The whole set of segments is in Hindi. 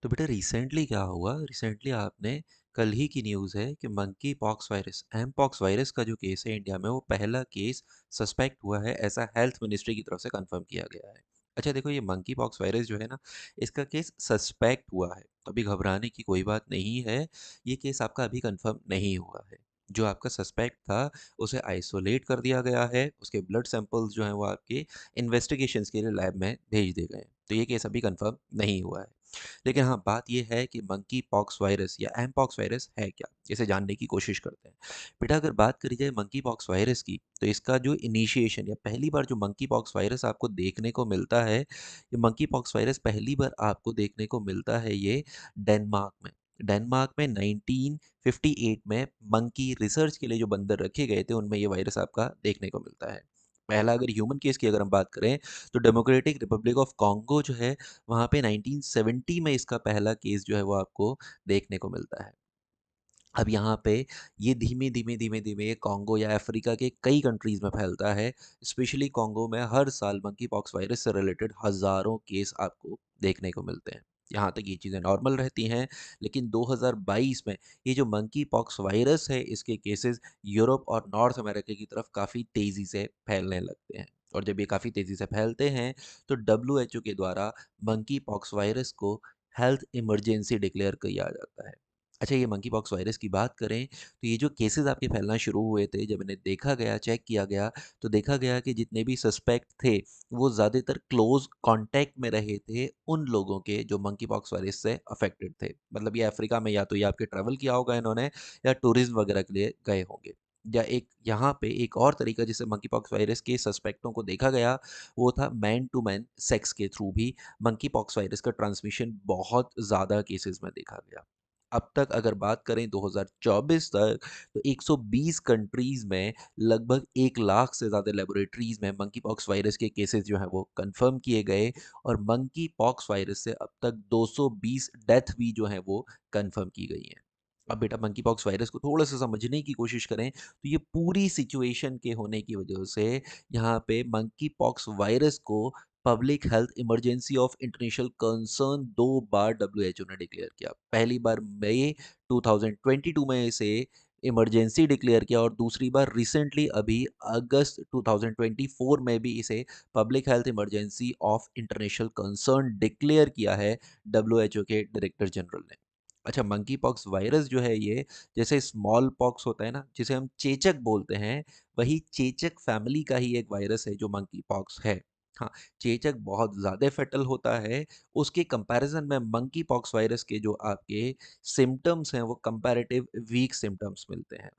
तो बेटा रिसेंटली क्या हुआ रिसेंटली आपने कल ही की न्यूज़ है कि monkeypox virus mpox virus का जो केस है इंडिया में वो पहला केस सस्पेक्ट हुआ है ऐसा हेल्थ मिनिस्ट्री की तरफ से कंफर्म किया गया है। अच्छा देखो ये मंकी पॉक्स वायरस जो है ना इसका केस सस्पेक्ट हुआ है तो अभी घबराने की कोई बात नहीं है। ये केस आपका अभी कंफर्म नहीं हुआ है। जो आपका सस्पेक्ट था उसे आइसोलेट कर दिया गया है, उसके ब्लड सैंपल्स जो हैं वो आपके इन्वेस्टिगेशंस के लिए लैब में भेज दिए गए हैं। तो ये केस अभी कंफर्म नहीं हुआ है। लेकिन हाँ, बात ये है कि मंकी पॉक्स वायरस या एम पॉक्स वायरस है क्या? इसे जानने की कोशिश करते हैं। बेटा अगर बात करी जाए मंकी पॉक्स वायरस की, तो इसका जो इनिशिएशन या पहली बार जो मंकी पॉक्स वायरस आपको देखने को मिलता है, ये मंकी पॉक्स वायरस पहली बार आपको देखने को मिलता है ये डेनमार्क में। डेनमार्क में 1958 में मंकी रिसर्च के लिए जो बंदर रखे गए थे, उनमें ये वायरस आपका देखने को मिलता है। पहला अगर ह्यूमन केस की अगर हम बात करें, तो डेमोक्रेटिक रिपब्लिक ऑफ कॉन्गो जो है वहाँ पे 1970 में इसका पहला केस जो है वो आपको देखने को मिलता है। अब यहाँ पे ये धीमे-धीमे ये कॉन्गो या अफ्रीका के कई कंट्रीज़ में फैलता है। स्पेशली कॉन्गो में हर साल मंकी पॉक्स वायरस से रिलेटेड हज़ारों केस आपको देखने को मिलते हैं। यहाँ तक ये चीज़ें नॉर्मल रहती हैं, लेकिन 2022 में ये जो मंकी पॉक्स वायरस है, इसके केसेज़ यूरोप और नॉर्थ अमेरिका की तरफ काफ़ी तेज़ी से फैलने लगते हैं। और जब ये काफ़ी तेज़ी से फैलते हैं, तो डब्ल्यूएचओ के द्वारा मंकी पॉक्स वायरस को हेल्थ इमरजेंसी डिक्लेयर किया जाता है। अच्छा ये मंकी पॉक्स वायरस की बात करें तो ये जो केसेस आपके फैलना शुरू हुए थे जब इन्हें देखा गया चेक किया गया तो देखा गया कि जितने भी सस्पेक्ट थे वो ज़्यादातर क्लोज कांटेक्ट में रहे थे उन लोगों के जो मंकी पॉक्स वायरस से अफेक्टेड थे। मतलब ये अफ्रीका में या तो ये आपके ट्रैवल किया होगा इन्होंने या टूरिज्म वगैरह के लिए गए होंगे। या एक यहाँ पे एक और तरीका जिससे मंकी पॉक्स वायरस के सस्पेक्टों को देखा गया वो था मैन टू मैन सेक्स के थ्रू भी मंकी पॉक्स वायरस का ट्रांसमिशन बहुत ज़्यादा केसेस में देखा गया। अब तक अगर बात करें 2024 तक तो 120 कंट्रीज़ में लगभग 1 लाख से ज़्यादा लैबोरेटरीज़ में मंकी पॉक्स वायरस के केसेस जो हैं वो कंफर्म किए गए और मंकी पॉक्स वायरस से अब तक 220 डेथ भी जो हैं वो कंफर्म की गई हैं। अब बेटा मंकी पॉक्स वायरस को थोड़ा-सा समझने की कोशिश करें तो ये पूरी सिचुएशन के होने की वजह से यहाँ पे मंकी पॉक्स वायरस को public health emergency of international concern 2 bar WHO ने डिक्लेयर किया। पहली बार मई 2022 में इसे इमरजेंसी डिक्लेयर किया और दूसरी बार रिसेंटली अभी अगस्त 2024 में भी इसे public health emergency of international concern declare किया है डब्ल्यूएचओ के डायरेक्टर जनरल ने। अच्छा मंकी पॉक्स वायरस जो है ये जैसे स्मॉल पॉक्स होता है ना जिसे हम चेचक बोलते हैं, वही चेचक फैमिली का ही एक वायरस है जो मंकी पॉक्स है। हाँ, चेचक बहुत ज़्यादा फैटल होता है, उसके कंपैरिज़न में मंकी पॉक्स वायरस के जो आपके सिम्पटम्स हैं, वो कंपैरेटिव वीक सिम्पटम्स मिलते हैं।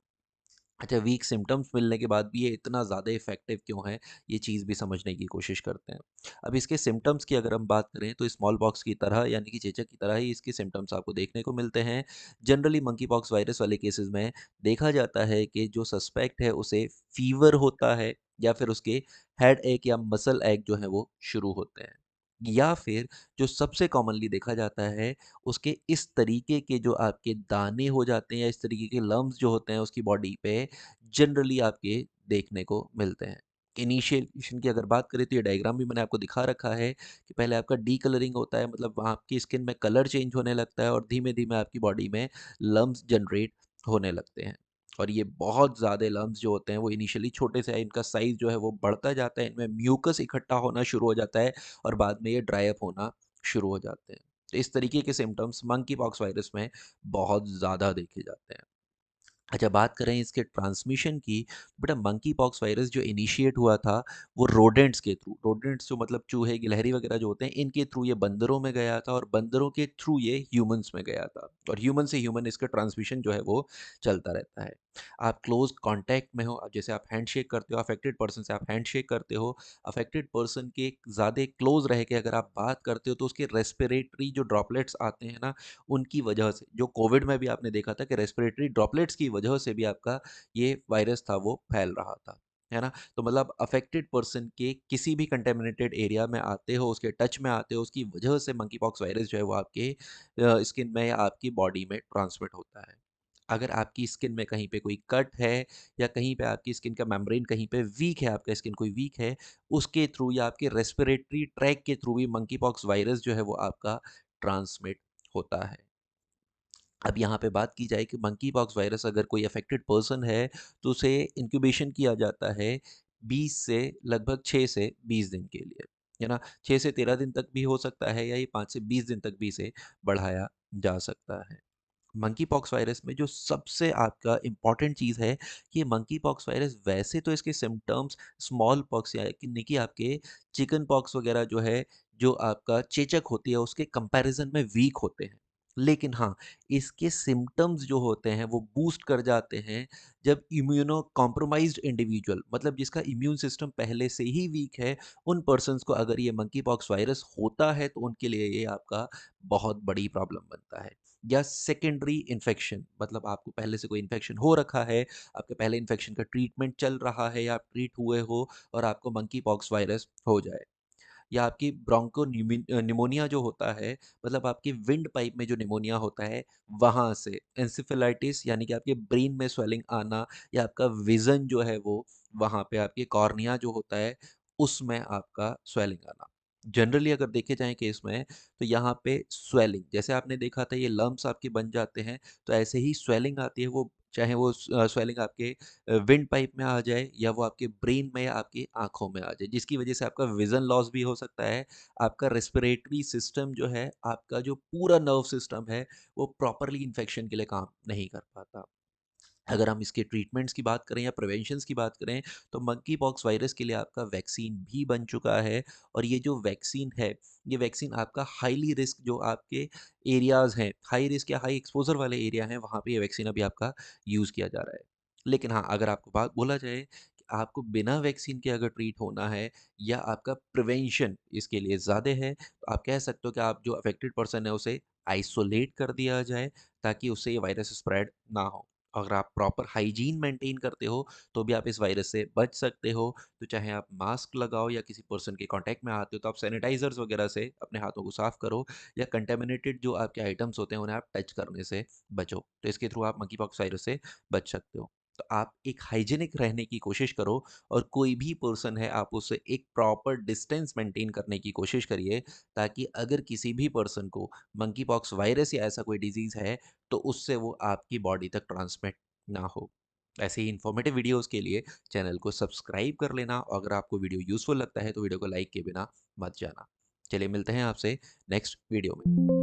अच्छा वीक सिम्पटम्स मिलने के बाद भी ये इतना ज़्यादा इफ़ेक्टिव क्यों है, ये चीज़ भी समझने की कोशिश करते हैं। अब इसके सिम्पटम्स की अगर हम बात करें तो स्मॉल पॉक्स की तरह यानी कि चेचक की तरह ही इसके सिम्पटम्स आपको देखने को मिलते हैं। जनरली मंकी पॉक्स वायरस वाले केसेज़ में देखा जाता है कि जो सस्पेक्ट है उसे फ़ीवर होता है या फिर उसके हेड एक या मसल एक जो है वो शुरू होते हैं। या फिर जो सबसे कॉमनली देखा जाता है उसके इस तरीके के जो आपके दाने हो जाते हैं या इस तरीके के लम्स जो होते हैं उसकी बॉडी पे जनरली आपके देखने को मिलते हैं। इनिशिएशन की अगर बात करें तो ये डायग्राम भी मैंने आपको दिखा रखा है कि पहले आपका डी कलरिंग होता है मतलब वहाँ आपकी स्किन में कलर चेंज होने लगता है और धीमे-धीमे आपकी बॉडी में लम्स जनरेट होने लगते हैं। और ये बहुत ज़्यादा लम्स जो होते हैं वो इनिशियली छोटे से इनका साइज़ जो है वो बढ़ता जाता है, इनमें म्यूकस इकट्ठा होना शुरू हो जाता है और बाद में ये ड्राई अप होना शुरू हो जाते हैं। तो इस तरीके के सिम्पटम्स मंकी पॉक्स वायरस में बहुत ज़्यादा देखे जाते हैं। अच्छा बात करें इसके ट्रांसमिशन की, बेटा मंकी पॉक्स वायरस जो इनिशिएट हुआ था, वो रोडेंट्स के थ्रू रोडेंट्स जो मतलब चूहे, गिलहरी वगैरह जो होते हैं, इनके थ्रू ये बंदरों में गया था और बंदरों के थ्रू ये ह्यूमन्स में गया था और ह्यूमन से ह्यूमन इसका ट्रांसमिशन जो है वो चलता रहता है। आप क्लोज़ कॉन्टैक्ट में हो, अब जैसे आप हैंडशेक करते हो, अफेक्टेड पर्सन से आप हैंडशेक करते हो, अफेक्टेड पर्सन के ज़्यादा क्लोज़ रह के अगर आप बात करते हो, तो उसके रेस्पिरेटरी जो ड्रॉपलेट्स आते हैं ना, उनकी वजह से जो कोविड में भी आपने देखा था कि रेस्पिरेटरी ड्रॉपलेट्स की वजह से भी आपका ये वायरस था वो फैल रहा था, है ना? तो मतलब अफेक्टेड पर्सन के किसी भी कंटेमिनेटेड एरिया में आते हो, उसके टच में आते हो, उसकी वजह से मंकी पॉक्स वायरस जो है वो आपके स्किन में या आपकी बॉडी में ट्रांसमिट होता है। अगर आपकी स्किन में कहीं पे कोई कट है या कहीं पे आपकी स्किन का मेम्ब्रेन कहीं पे वीक है, आपका स्किन कोई वीक है, उसके थ्रू या आपके रेस्पिरेटरी ट्रैक के थ्रू भी मंकी पॉक्स वायरस जो है वो आपका ट्रांसमिट होता है। अब यहाँ पे बात की जाए कि मंकी पॉक्स वायरस अगर कोई अफेक्टेड पर्सन है, तो उसे इंक्यूबेशन किया जाता है 20 से लगभग 6 से 20 दिन के लिए, है ना? 6 से 13 दिन तक भी हो सकता है या ये 5 से 20 दिन तक भी इसे बढ़ाया जा सकता है। मंकी पॉक्स वायरस में जो सबसे आपका इम्पॉर्टेंट चीज़ है कि मंकी पॉक्स वायरस वैसे तो इसके सिम्पटम्स स्मॉल पॉक्स या कि आपके चिकन पॉक्स वगैरह जो है, जो आपका चेचक होती है उसके कंपैरिजन में वीक होते हैं। लेकिन हाँ, इसके सिम्पटम्स जो होते हैं वो बूस्ट कर जाते हैं जब इम्यूनो कॉम्प्रोमाइज्ड इंडिविजुअल, मतलब जिसका इम्यून सिस्टम पहले से ही वीक है, उन पर्सन्स को अगर ये मंकी पॉक्स वायरस होता है तो उनके लिए ये आपका बहुत बड़ी प्रॉब्लम बनता है। या सेकेंडरी इन्फेक्शन, मतलब आपको पहले से कोई इन्फेक्शन हो रखा है, आपके पहले इन्फेक्शन का ट्रीटमेंट चल रहा है या आप ट्रीट हुए हो और आपको मंकी पॉक्स वायरस हो जाए। या आपकी ब्रोंको निमोनिया जो होता है, मतलब आपकी विंड पाइप में जो निमोनिया होता है, वहाँ से एन्सेफेलाइटिस यानी कि आपके ब्रेन में स्वेलिंग आना, या आपका विज़न जो है वो वहाँ पे आपके कॉर्निया जो होता है, उसमें आपका स्वेलिंग आना। जनरली अगर देखे जाएँ केस में, तो यहाँ पे स्वेलिंग जैसे आपने देखा था ये लम्प्स आपके बन जाते हैं, तो ऐसे ही स्वेलिंग आती है, वो चाहे वो स्वेलिंग आपके विंड पाइप में आ जाए या वो आपके ब्रेन में या आपकी आँखों में आ जाए, जिसकी वजह से आपका विज़न लॉस भी हो सकता है। आपका रेस्पिरेटरी सिस्टम जो है, आपका जो पूरा नर्व सिस्टम है, वो प्रॉपरली इन्फेक्शन के लिए काम नहीं कर पाता। अगर हम इसके ट्रीटमेंट्स की बात करें या प्रिवेंशंस की बात करें, तो मंकी पॉक्स वायरस के लिए आपका वैक्सीन भी बन चुका है। और ये जो वैक्सीन है, ये वैक्सीन आपका हाईली रिस्क जो आपके एरियाज़ हैं, हाई रिस्क या हाई एक्सपोज़र वाले एरिया हैं, वहाँ पे ये वैक्सीन अभी आपका यूज़ किया जा रहा है। लेकिन हाँ, अगर आपको बात बोला जाए कि आपको बिना वैक्सीन के अगर ट्रीट होना है या आपका प्रिवेंशन इसके लिए ज़्यादा है, तो आप कह सकते हो कि आप जो अफेक्टेड पर्सन है, उसे आइसोलेट कर दिया जाए, ताकि उससे ये वायरस स्प्रेड ना हो। अगर आप प्रॉपर हाइजीन मेंटेन करते हो, तो भी आप इस वायरस से बच सकते हो। तो चाहे आप मास्क लगाओ या किसी पर्सन के कॉन्टैक्ट में आते हो, तो आप सैनिटाइज़र्स वगैरह से अपने हाथों को साफ़ करो, या कंटामिनेटेड जो आपके आइटम्स होते हैं, उन्हें आप टच करने से बचो। तो इसके थ्रू आप मंकी पॉक्स वायरस से बच सकते हो। तो आप एक हाइजीनिक रहने की कोशिश करो, और कोई भी पर्सन है, आप उससे एक प्रॉपर डिस्टेंस मेंटेन करने की कोशिश करिए, ताकि अगर किसी भी पर्सन को मंकी पॉक्स वायरस या ऐसा कोई डिज़ीज़ है, तो उससे वो आपकी बॉडी तक ट्रांसमिट ना हो। ऐसे ही इन्फॉर्मेटिव वीडियोज़ के लिए चैनल को सब्सक्राइब कर लेना, और अगर आपको वीडियो यूज़फुल लगता है तो वीडियो को लाइक किए बिना मत जाना। चलिए मिलते हैं आपसे नेक्स्ट वीडियो में।